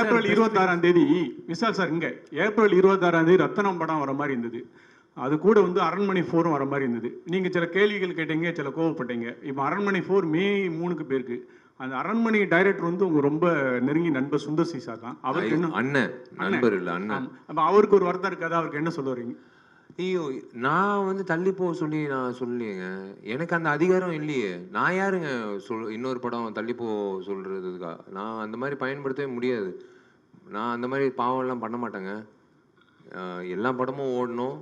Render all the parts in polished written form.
April 26ஆம் தேதி Vishal sir இங்க ஏப்ரல் 26ஆம் தேதி ரத்தனம் படம் வர மாதிரி இருந்தது. அது கூட வந்து அரண்மனை 4 வர மாதிரி இருந்தது. நீங்க சில கேள்விகள் கேட்டீங்க, சில கோவப்பட்டீங்க. இப்போ அரண்மனை 4 மே 3க்கு போயிருக்கு. அந்த அரண்மனை டைரக்டர் வந்து உங்க ரொம்ப நெருங்கி நண்பர் சுந்தர் சி சார் தான். அவருக்கு என்ன அண்ணன் நண்பர் இல்ல அண்ணன். அப்ப அவருக்கு ஒரு வருத்தம் இருக்காது. அவருக்கு என்ன சொல்ல வரீங்க? ஐயோ, நான் வந்து தள்ளி போக சொல்லி நான் சொல்லலையேங்க. எனக்கு அந்த அதிகாரம் இல்லையே. நான் யாருங்க இன்னொரு படம் தள்ளி போ சொல்றதுக்கா? நான் அந்த மாதிரி பயன்படுத்தவே முடியாது. நான் அந்த மாதிரி பாவம்லாம் பண்ண மாட்டேங்க. எல்லா படமும் ஓடணும்.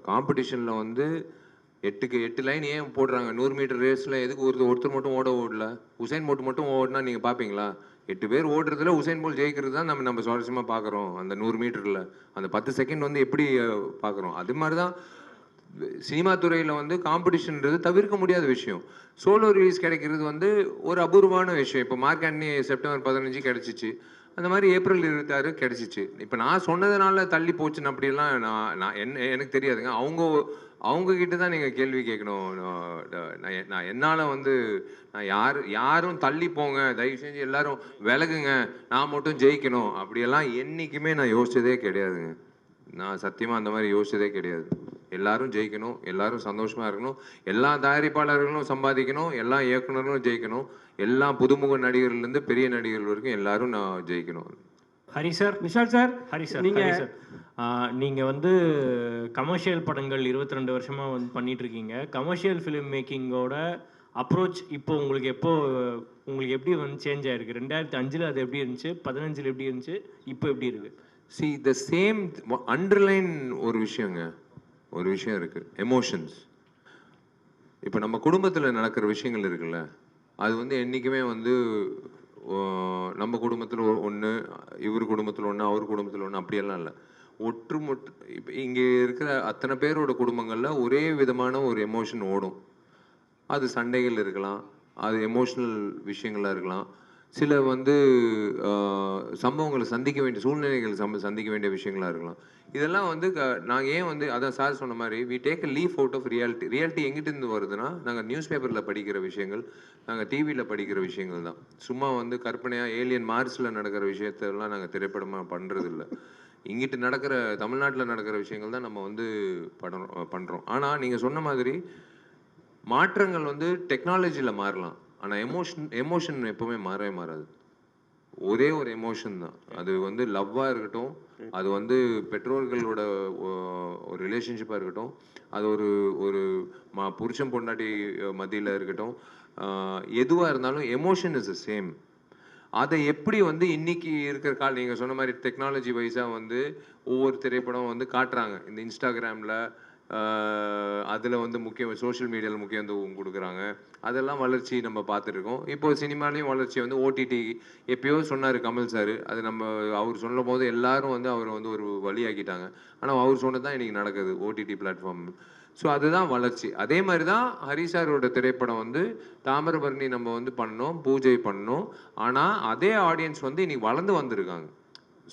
காம்படிஷனில் வந்து 8க்கு 8 லைன் ஏன் போடுறாங்க? 100 மீட்டர் ரேஸில் எதுக்கு ஒருத்தர் மட்டும் ஓடல? உசைன் போல்ட் மட்டும் ஓடினா நீங்கள் பார்ப்பீங்களா? 8 பேர் ஓடுறதுல உசைன் போல்ட் ஜெயிக்கிறது தான் நம்ம சுவாரஸ்யமாக பார்க்குறோம். அந்த 100 மீட்டரில் அந்த 10 செகண்ட் வந்து எப்படி பார்க்குறோம்? அது மாதிரி தான் சினிமா துறையில் வந்து காம்படிஷன்ன்றது தவிர்க்க முடியாத விஷயம். சோலோ ரிலீஸ் கிடைக்கிறது வந்து ஒரு அபூர்வமான விஷயம். இப்போ மார்க் ஆண்டனி செப்டம்பர் 15 கிடைச்சிச்சு. அந்த மாதிரி ஏப்ரல் 26 கிடைச்சிச்சு. இப்போ நான் சொன்னதுனால தள்ளி போச்சுன்னு அப்படிலாம் நான் எனக்கு தெரியாதுங்க. அவங்க கிட்ட தான் நீங்கள் கேள்வி கேட்கணும். நான் என்னால் வந்து நான் யாரும் தள்ளி போங்க, தயவு செஞ்சு எல்லாரும் விலகுங்க, நான் மட்டும் ஜெயிக்கணும் அப்படியெல்லாம் என்றைக்குமே நான் யோசிச்சதே கிடையாதுங்க. நான் சத்தியமாக அந்த மாதிரி யோசிச்சதே கிடையாது. எல்லாரும் ஜெயிக்கணும், எல்லாரும் சந்தோஷமாக இருக்கணும், எல்லா தயாரிப்பாளர்களும் சம்பாதிக்கணும், எல்லா இயக்குனர்களும் ஜெயிக்கணும், எல்லா புதுமுக நடிகர்லேருந்து பெரிய நடிகர்கள் வரைக்கும் எல்லாரும் நான் ஜெயிக்கணும். Hari sir, Vishal sir, Hari sir, நீங்கள் வந்து கமர்ஷியல் படங்கள் 22 வருஷமாக வந்து பண்ணிட்டு இருக்கீங்க. கமர்ஷியல் ஃபிலிம் மேக்கிங்கோட அப்ரோச் இப்போ உங்களுக்கு எப்படி வந்து சேஞ்ச் ஆயிருக்கு? 2005 அது எப்படி இருந்துச்சு, 15 எப்படி இருந்துச்சு, இப்போ எப்படி இருக்கு? See, the same underline ஒரு விஷயம் இருக்கு, எமோஷன்ஸ். இப்போ நம்ம குடும்பத்தில் நடக்கிற விஷயங்கள் இருக்குல்ல, அது வந்து என்றைக்குமே வந்து நம்ம குடும்பத்தில் ஒன்று, இவர் குடும்பத்தில் ஒன்று, அவர் குடும்பத்தில் ஒன்று, அப்படியெல்லாம் இல்லை. இப்போ இங்கே இருக்கிற அத்தனை பேரோட குடும்பங்களில் ஒரே விதமான ஒரு எமோஷன் ஓடும். அது சண்டைகள் இருக்கலாம், அது எமோஷ்னல் விஷயங்களாக இருக்கலாம், சில வந்து சம்பவங்களை சந்திக்க வேண்டிய சூழ்நிலைகள் சந்திக்க வேண்டிய விஷயங்களாக இருக்கலாம். இதெல்லாம் வந்து நாங்கள் ஏன் வந்து அதான் சார் சொன்ன மாதிரி we take a leaf out of reality எங்கிட்டிருந்து வருதுன்னா, நாங்கள் நியூஸ் பேப்பரில் படிக்கிற விஷயங்கள், நாங்கள் டிவியில் படிக்கிற விஷயங்கள் தான். சும்மா வந்து கற்பனையாக ஏலியன் மார்ஸில் நடக்கிற விஷயத்தெல்லாம் நாங்கள் திரைப்படமாக பண்ணுறதில்ல. இங்கிட்டு நடக்கிற தமிழ்நாட்டில் நடக்கிற விஷயங்கள் தான் நம்ம வந்து பண்ணுறோம். ஆனால் நீங்கள் சொன்ன மாதிரி மாற்றங்கள் வந்து டெக்னாலஜியில் மாறலாம், ஆனால் எமோஷன் எப்போவுமே மாறவே மாறாது. ஒரே ஒரு எமோஷன் தான். அது வந்து லவ்வாக இருக்கட்டும், அது வந்து பெற்றோர்களோட ஒரு ரிலேஷன்ஷிப்பாக இருக்கட்டும், அது ஒரு புருஷன் பொண்டாட்டி மத்தியில் இருக்கட்டும், எதுவாக இருந்தாலும் எமோஷன் இஸ் த சேம். அதை எப்படி வந்து இன்னைக்கு இருக்கிற நீங்கள் சொன்ன மாதிரி டெக்னாலஜி வைஸாக வந்து ஒவ்வொரு திரைப்படம் வந்து காட்டுறாங்க. இந்த இன்ஸ்டாகிராமில் அதில் வந்து சோஷியல் மீடியாவில் முக்கியத்துவம் கொடுக்குறாங்க. அதெல்லாம் வளர்ச்சி நம்ம பார்த்துருக்கோம். இப்போ சினிமாலேயும் வளர்ச்சி வந்து ஓடிடி எப்பயோ சொன்னார் கமல் சார். அது அவர் சொல்லும் போது எல்லாரும் வந்து அவரை வந்து ஒரு வழியாக்கிட்டாங்க. ஆனால் அவர் சொன்னது தான் இன்றைக்கி நடக்குது ஓடிடி பிளாட்ஃபார்ம். ஸோ அதுதான் வளர்ச்சி. அதே மாதிரி தான் ஹரி சாரோட திரைப்படம் வந்து தாமிரபரணி நம்ம வந்து பண்ணோம், பூஜை பண்ணோம். ஆனால் அதே ஆடியன்ஸ் வந்து இன்றைக்கி வளர்ந்து வந்திருக்காங்க.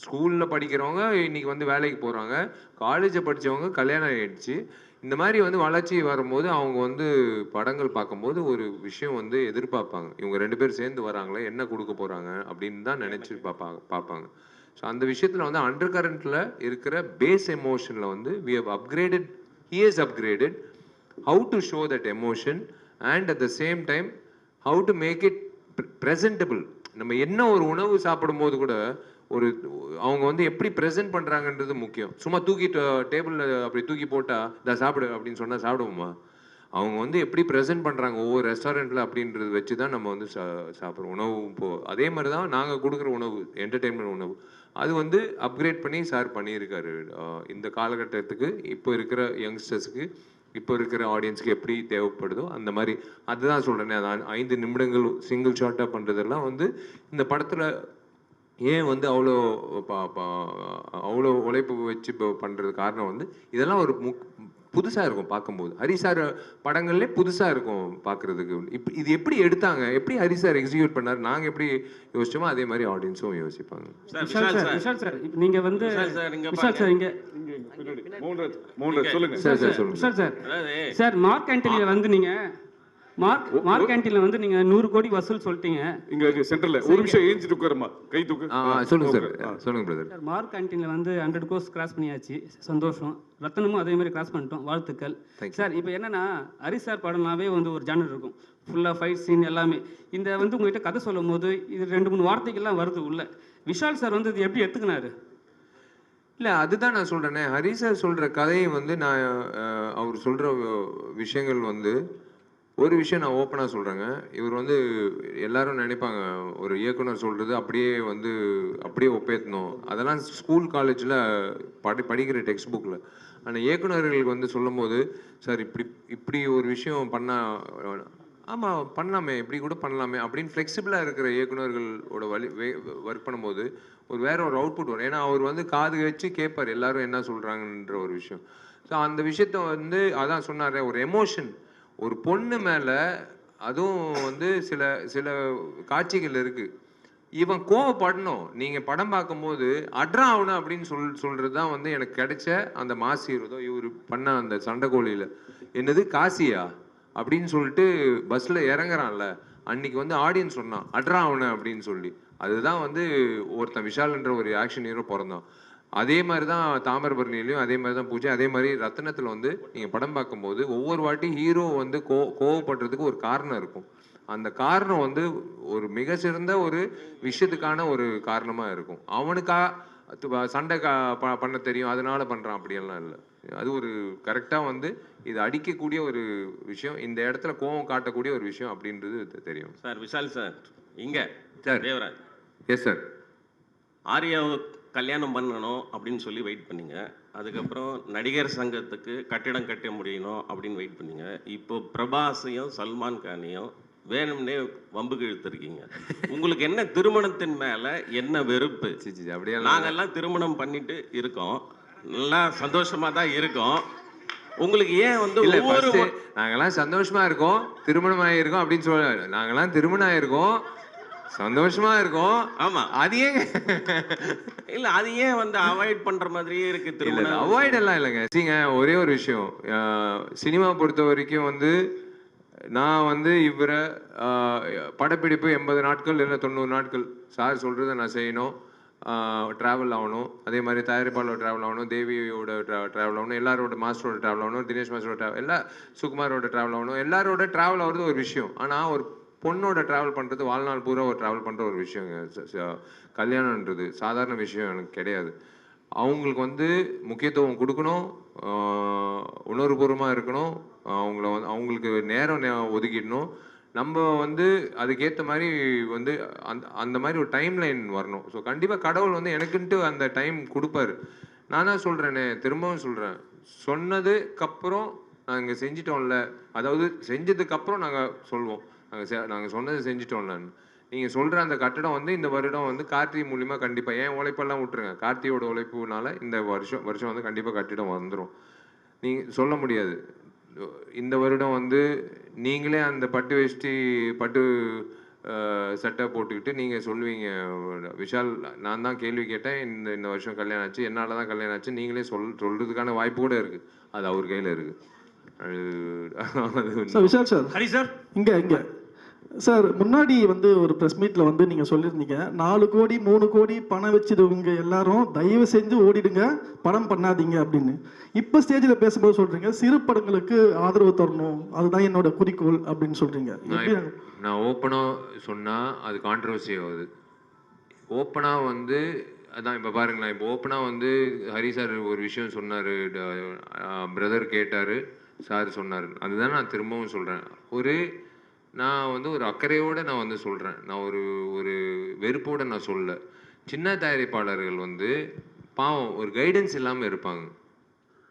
ஸ்கூலில் படிக்கிறவங்க இன்றைக்கி வந்து வேலைக்கு போகிறாங்க, காலேஜை படித்தவங்க கல்யாணம் ஆகிடுச்சு. இந்த மாதிரி வந்து வளர்ச்சி வரும்போது அவங்க வந்து படங்கள் பார்க்கும்போது ஒரு விஷயம் வந்து எதிர்பார்ப்பாங்க. இவங்க 2 பேர் சேர்ந்து வராங்களே, என்ன கொடுக்க போகிறாங்க அப்படின்னு தான் நினச்சி பார்ப்பாங்க. ஸோ அந்த விஷயத்தில் வந்து அண்டர் கரண்ட்டில் இருக்கிற பேஸ் எமோஷனில் வந்து we have upgraded, he has upgraded how to show that emotion and at the same time how to make it presentable. நம்ம என்ன ஒரு உணவு சாப்பிடும்போது கூட அவங்க வந்து எப்படி ப்ரெசென்ட் பண்ணுறாங்கன்றது முக்கியம். சும்மா டேபிளில் அப்படி தூக்கி போட்டால் இதை சாப்பிடு அப்படின்னு சொன்னால் சாப்பிடுவோமா? அவங்க வந்து எப்படி ப்ரெசென்ட் பண்ணுறாங்க ஒவ்வொரு ரெஸ்டாரண்ட்டில் அப்படின்றது வச்சு தான் நம்ம வந்து சாப்பிட்றோம். உணவு அதே மாதிரி தான் நாங்கள் கொடுக்குற உணவு, என்டர்டெயின்மெண்ட் உணவு, அது வந்து அப்கிரேட் பண்ணி சார் பண்ணியிருக்காரு. இந்த காலகட்டத்துக்கு இப்போ இருக்கிற யங்ஸ்டர்ஸுக்கு, இப்போ இருக்கிற ஆடியன்ஸுக்கு எப்படி தேவைப்படுதோ அந்த மாதிரி. அதுதான் சொல்கிறேனே, அது 5 நிமிடங்கள் சிங்கிள் ஷாட்டாக பண்ணுறதெல்லாம் வந்து இந்த படத்தில் ஏன் வந்து அவ்வளோ உழைப்பு வச்சு இப்போ பண்ணுறது காரணம் வந்து இதெல்லாம் ஒரு புதுசாக இருக்கும் பார்க்கும்போது. ஹரி சார் படங்கள்லே புதுசாக இருக்கும் பார்க்குறதுக்கு. இது எப்படி எடுத்தாங்க, எப்படி ஹரி சார் எக்ஸிக்யூட் பண்ணார், நாங்கள் எப்படி யோசிச்சோமோ அதே மாதிரி ஆடியன்ஸும் யோசிப்பாங்க. விஷால் சார், நீங்க வந்து விஷால் சார் இங்க சொல்லுங்க சார். சார் மார்க் ஆண்டனியை வந்து நீங்க மார்க் கேண்டீன்ல வந்து நீங்க 100 கோடி வசூல் சொல்லிட்டீங்க. இங்க சென்டர்ல ஒரு நிமிஷம் ஏஞ்சிட்டு உட்காருமா, கை தூக்கு. சொல்லுங்க சார், சொல்லுங்க பிரதர். சார் மார்க் கேண்டீன்ல வந்து 100 கோர்ஸ் கிராஸ் பண்ணியாச்சு, சந்தோஷம். ரத்தனமும் அதே மாதிரி கிராஸ் பண்ணிட்டோம், வாழ்த்துக்கள். சார் இப்போ என்னன்னா ஹரிஷ் சார் படம்னாவே வந்து ஒரு ஜானர் இருக்கும், ஃபுல்லாக ஃபைட் சீன் எல்லாமே. இந்த வந்து உங்ககிட்ட கதை சொல்லும் போது இது 2-3 வார்த்தைகள்லாம் வருது உள்ள. விஷால் சார் வந்து இது எப்படி எடுத்துக்கினாரு? இல்லை, அதுதான் நான் சொல்கிறேனே. ஹரிஷ் சார் சொல்கிற கதையை வந்து நான் அவர் சொல்கிற விஷயங்கள் வந்து ஒரு விஷயம் நான் ஓப்பனாக சொல்கிறேங்க. இவர் வந்து எல்லாரும் நினைப்பாங்க ஒரு இயக்குனர் சொல்கிறது அப்படியே ஒப்பேற்றணும். அதெல்லாம் ஸ்கூல் காலேஜில் படிக்கிற டெக்ஸ்ட் புக்கில். ஆனால் இயக்குனர்களுக்கு வந்து சொல்லும் போது, சார் இப்படி ஒரு விஷயம் பண்ணால், ஆமாம் பண்ணலாமே, இப்படி கூட பண்ணலாமே அப்படின்னு ஃப்ளெக்சிபிளாக இருக்கிற இயக்குனர்களோட ஒர்க் பண்ணும்போது வேற ஒரு அவுட்புட் வரும். ஏன்னா அவர் வந்து காது வச்சு கேட்பார் எல்லாரும் என்ன சொல்கிறாங்கன்ற ஒரு விஷயம். ஸோ அந்த விஷயத்த வந்து அதான் சொன்னார், ஒரு எமோஷன். ஒரு பொண்ணு மேலே அதுவும் வந்து சில சில காட்சிகள் இருக்குது, இவன் கோவப்படணும். நீங்கள் படம் பார்க்கும்போது அட்ரா ஆகணும் அப்படின்னு சொல்கிறது தான் வந்து எனக்கு கிடைச்ச அந்த மாஸ் ஹீரோ. இவர் பண்ண அந்த சண்டைக்கோழியில் என்னது காசியா அப்படின்னு சொல்லிட்டு பஸ்ஸில் இறங்குறான்ல, அன்னைக்கு வந்து ஆடியன்ஸ் சொன்னான் அட்ரா ஆகணும் அப்படின்னு சொல்லி. அதுதான் வந்து ஒருத்தன் விஷால்ன்ற ஒரு ஆக்ஷன் ஹீரோ பிறந்தான். அதே மாதிரி தான் தாமிரபரணிலையும் அதே மாதிரி தான் பூஜை. அதே மாதிரி ரத்னத்தில் வந்து நீங்கள் படம் பார்க்கும்போது ஒவ்வொரு வாட்டி ஹீரோ வந்து கோவப்படுறதுக்கு ஒரு காரணம் இருக்கும். அந்த காரணம் வந்து ஒரு மிக சிறந்த ஒரு விஷயத்துக்கான ஒரு காரணமாக இருக்கும். அவனுக்கா சண்டை பண்ண தெரியும் அதனால பண்ணுறான் அப்படியெல்லாம் இல்லை. அது ஒரு கரெக்டாக வந்து இது அடிக்கக்கூடிய ஒரு விஷயம், இந்த இடத்துல கோவம் காட்டக்கூடிய ஒரு விஷயம் அப்படின்றது தெரியும். சார் விஷால் சார் இங்கே சார் தேவராஜ். Yes sir. ஆர்யாவை கல்யாணம் பண்ணணும் அப்படின்னு சொல்லி வெயிட் பண்ணீங்க. அதுக்கப்புறம் நடிகர் சங்கத்துக்கு கட்டிடம் கட்ட முடியணும் அப்படின்னு வெயிட் பண்ணீங்க. இப்போ பிரபாஸையும் சல்மான் கானையும் வேணும்னே வம்புக்கு இழுத்துருக்கீங்க. உங்களுக்கு என்ன திருமணத்தின் மேல என்ன வெறுப்பு? அப்படியே நாங்கெல்லாம் திருமணம் பண்ணிட்டு இருக்கோம், நல்லா சந்தோஷமா தான் இருக்கோம். உங்களுக்கு ஏன் வந்து நாங்கெல்லாம் சந்தோஷமா இருக்கோம், திருமணம் ஆகியிருக்கோம் அப்படின்னு சொல்ல, நாங்கெல்லாம் திருமணம் ஆயிருக்கோம், சந்தோஷமா இருக்கும். ஆமா, அது ஏன் இல்ல அது ஏன் வந்து அவாய்ட் பண்ற மாதிரியே இருக்கு? திருமணம் அவாய்ட் எல்லாம் இல்லைங்க. சரிங்க, ஒரே ஒரு விஷயம், சினிமா பொறுத்த வரைக்கும் வந்து நான் வந்து இவரை படப்பிடிப்பு 80 நாட்கள் இல்லை 90 நாட்கள் சார் சொல்றதை நான் செய்யணும், ட்ராவல் ஆகணும். அதே மாதிரி தயாரிப்பாளோட ட்ராவல் ஆகணும், தேவியோட ட்ராவல் ஆகணும், எல்லாரோட மாஸ்டரோட ட்ராவல் ஆகணும், தினேஷ் மாஸ்டரோட ட்ராவல், சுகுமாரோட ட்ராவல் ஆகணும். எல்லாரோட ட்ராவல் ஆகிறது ஒரு விஷயம். ஆனால் ஒரு பொண்ணோட ட்ராவல் பண்ணுறது வாழ்நாள் பூரா ஒரு ட்ராவல் பண்ணுற ஒரு விஷயங்க. கல்யாணன்றது சாதாரண விஷயம் எனக்கு கிடையாது. அவங்களுக்கு வந்து முக்கியத்துவம் கொடுக்கணும், உணர்வுபூர்வமாக இருக்கணும், அவங்களுக்கு நேரம் ஒதுக்கிடணும். நம்ம வந்து அதுக்கேற்ற மாதிரி வந்து அந்த மாதிரி ஒரு டைம் லைன் வரணும். ஸோ கண்டிப்பாக கடவுள் வந்து எனக்குன்ட்டு அந்த டைம் கொடுப்பாரு. நான் தான் சொல்கிறேனே, திரும்பவும் சொல்கிறேன், சொன்னதுக்கப்புறம் நாங்கள் செஞ்சிட்டோம்ல, அதாவது செஞ்சதுக்கப்புறம் நாங்கள் சொல்வோம் நாங்கள் சொன்னது செஞ்சிட்டோம்லன்னு. நீங்கள் சொல்கிற அந்த கட்டடம் வந்து இந்த வருடம் வந்து கார்த்தி மூலிமா கண்டிப்பாக, ஏன் உழைப்பெல்லாம் விட்டுருங்க, கார்த்தியோட உழைப்புனால இந்த வருஷம் வந்து கண்டிப்பாக கட்டிடம் வந்துடும். நீங்கள் சொல்ல முடியாது. இந்த வருடம் வந்து நீங்களே அந்த பட்டு வேஷ்டி பட்டு சட்டை போட்டுக்கிட்டு நீங்கள் சொல்லுவீங்க, விஷால் நான் தான் கேள்வி கேட்டேன், இந்த வருஷம் கல்யாணம் ஆச்சு, என்னால் தான் கல்யாணம் ஆச்சு, நீங்களே சொல்கிறதுக்கான வாய்ப்பு கூட இருக்குது. அது அவர் கையில் இருக்குது. விஷால் சார், ஹரி சார், இங்கே சார் முன்னாடி வந்து ஒரு ப்ரெஸ் மீட்டில் வந்து நீங்கள் சொல்லியிருந்தீங்க 4 கோடி 3 கோடி பணம் வச்சுருவங்க எல்லாரும் தயவு செஞ்சு ஓடிடுங்க, படம் பண்ணாதீங்க அப்படின்னு. இப்போ ஸ்டேஜில் பேசும்போது சொல்கிறீங்க சிறு படங்களுக்கு ஆதரவு தரணும், அதுதான் என்னோட குறிக்கோள் அப்படின்னு சொல்கிறீங்க. நான் ஓப்பனாக சொன்னால் அது கான்ட்ரவர்சி ஆகுது. ஓப்பனாக வந்து அதான் இப்போ பாருங்களேன், இப்போ ஓப்பனாக வந்து ஹரி சார் ஒரு விஷயம் சொன்னார், பிரதர் கேட்டார், சார் சொன்னார். அதுதான் நான் திரும்பவும் சொல்கிறேன். நான் வந்து ஒரு அக்கறையோடு நான் வந்து சொல்கிறேன், நான் ஒரு வெறுப்போடு நான் சொல்ல. சின்ன தயாரிப்பாளர்கள் வந்து பாவம் ஒரு கைடன்ஸ் இல்லாமல் இருப்பாங்க.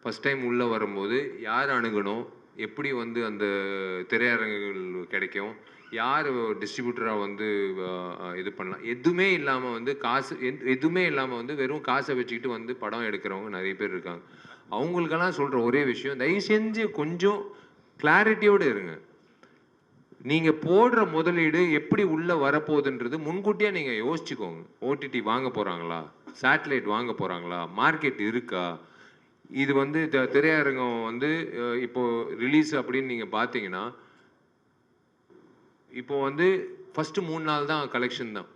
ஃபஸ்ட் டைம் உள்ளே வரும்போது யார் அணுகணும், எப்படி வந்து அந்த திரையரங்குகள் கிடைக்கும், யார் டிஸ்ட்ரிபியூட்டராக வந்து இது பண்ணலாம், எதுவுமே இல்லாமல் வந்து எதுவுமே இல்லாமல் வந்து வெறும் காசை வச்சுக்கிட்டு வந்து படம் எடுக்கிறவங்க நிறைய பேர் இருக்காங்க. அவங்களுக்கெல்லாம் சொல்கிற ஒரே விஷயம், தயவு செஞ்சு கொஞ்சம் கிளாரிட்டியோடு இருங்க. நீங்கள் போடுற முதலீடு எப்படி உள்ளே வரப்போகுதுன்றது முன்கூட்டியே நீங்கள் யோசிச்சுக்கோங்க. ஓடிடி வாங்க போகிறாங்களா, சேட்டலைட் வாங்க போகிறாங்களா, மார்க்கெட் இருக்கா, இது வந்து திரையரங்கம் வந்து இப்போது ரிலீஸ் அப்படின்னு நீங்கள் பார்த்தீங்கன்னா இப்போ வந்து ஃபஸ்ட்டு 3 நாள் தான் கலெக்ஷன் தான்.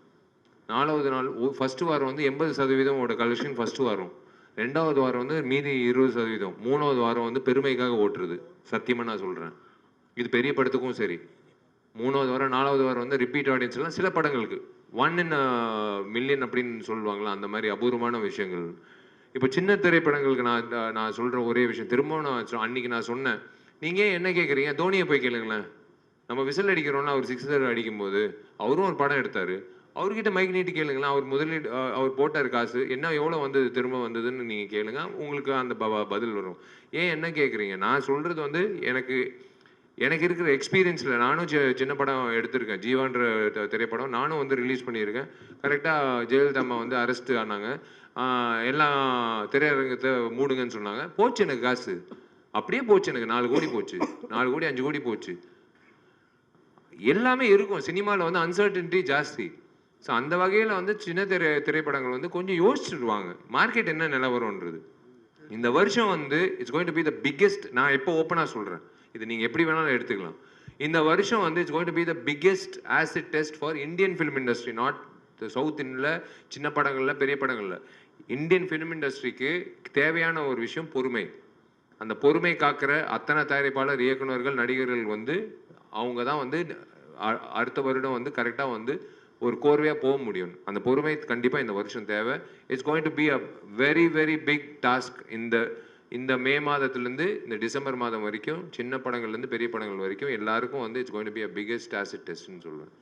4வது நாள் ஃபஸ்ட்டு வாரம் வந்து 80% கலெக்ஷன் ஃபஸ்ட்டு வாரம், 2வது வாரம் வந்து மீதி 20%, 3வது வாரம் வந்து பெருமைக்காக ஓட்டுறது. சத்தியமாக நான் சொல்கிறேன், இது பெரிய படத்துக்கும் சரி. 3வது வாரம் 4வது வாரம் வந்து ரிப்பீட் ஆடியன்ஸ்லாம் சில படங்களுக்கு 1 in a million அப்படின்னு சொல்லுவாங்களா, அந்த மாதிரி அபூர்வமான விஷயங்கள். இப்போ சின்ன திரைப்படங்களுக்கு நான் சொல்கிற ஒரே விஷயம், திரும்பவும் அன்னைக்கு நான் சொன்னேன், நீங்கள் என்ன கேட்குறீங்க, தோனியை போய் கேளுங்களேன். நம்ம விசில் அடிக்கிறோன்னா அவர் 6 அடிக்கும்போது அவரும் ஒரு படம் எடுத்தார், அவர்கிட்ட மைக் நீட்டி கேளுங்களேன். அவர் முதலீடு அவர் போட்டார் காசு, என்ன எவ்வளோ வந்தது திரும்ப வந்ததுன்னு நீங்கள் கேளுங்க, உங்களுக்கு அந்த பதில் வரும். ஏன் என்ன கேட்குறீங்க? நான் சொல்கிறது வந்து எனக்கு இருக்கிற எக்ஸ்பீரியன்ஸில் நானும் சின்ன படம் எடுத்திருக்கேன். ஜீவான்ற திரைப்படம் நானும் வந்து ரிலீஸ் பண்ணியிருக்கேன். கரெக்டாக ஜெயலலிதா அம்மா வந்து அரெஸ்ட் ஆனாங்க, எல்லாம் திரையரங்கத்தை மூடுங்கன்னு சொன்னாங்க. போச்சு எனக்கு காசு, அப்படியே போச்சு எனக்கு. 4 கோடி போச்சு, 4 கோடி 5 கோடி போச்சு. எல்லாமே இருக்கும் சினிமாவில் வந்து, அன்சர்டனிட்டி ஜாஸ்தி. ஸோ அந்த வகையில் வந்து சின்ன திரைப்படங்கள் வந்து கொஞ்சம் யோசிச்சுடுவாங்க மார்க்கெட் என்ன நிலவரம்ன்றது. இந்த வருஷம் வந்து it's going to be the biggest. நான் எப்போ ஓப்பனாக சொல்கிறேன், இது நீங்கள் எப்படி வேணாலும் எடுத்துக்கலாம். இந்த வருஷம் வந்து it's going to be the biggest acid test for Indian film industry, not south இந்தியில் சின்ன படங்களில் பெரிய படங்களில். இந்தியன் ஃபிலிம் இண்டஸ்ட்ரிக்கு தேவையான ஒரு விஷயம் பொறுமை. அந்த பொறுமை காக்கிற அத்தனை தயாரிப்பாளர், இயக்குநர்கள், நடிகர்கள் வந்து அவங்க தான் வந்து அடுத்த வருடம் வந்து கரெக்டாக வந்து ஒரு கோர்வையாக போக முடியும். அந்த பொறுமை கண்டிப்பாக இந்த வருஷம் தேவை. It's going to be a very very big task. இந்த மே மாதத்துலேருந்து இந்த டிசம்பர் மாதம் வரைக்கும், சின்ன படங்கள்லேருந்து பெரிய படங்கள் வரைக்கும் எல்லாருக்கும் வந்து it's going to be a biggest acid டெஸ்ட்னு சொல்லுவேன்.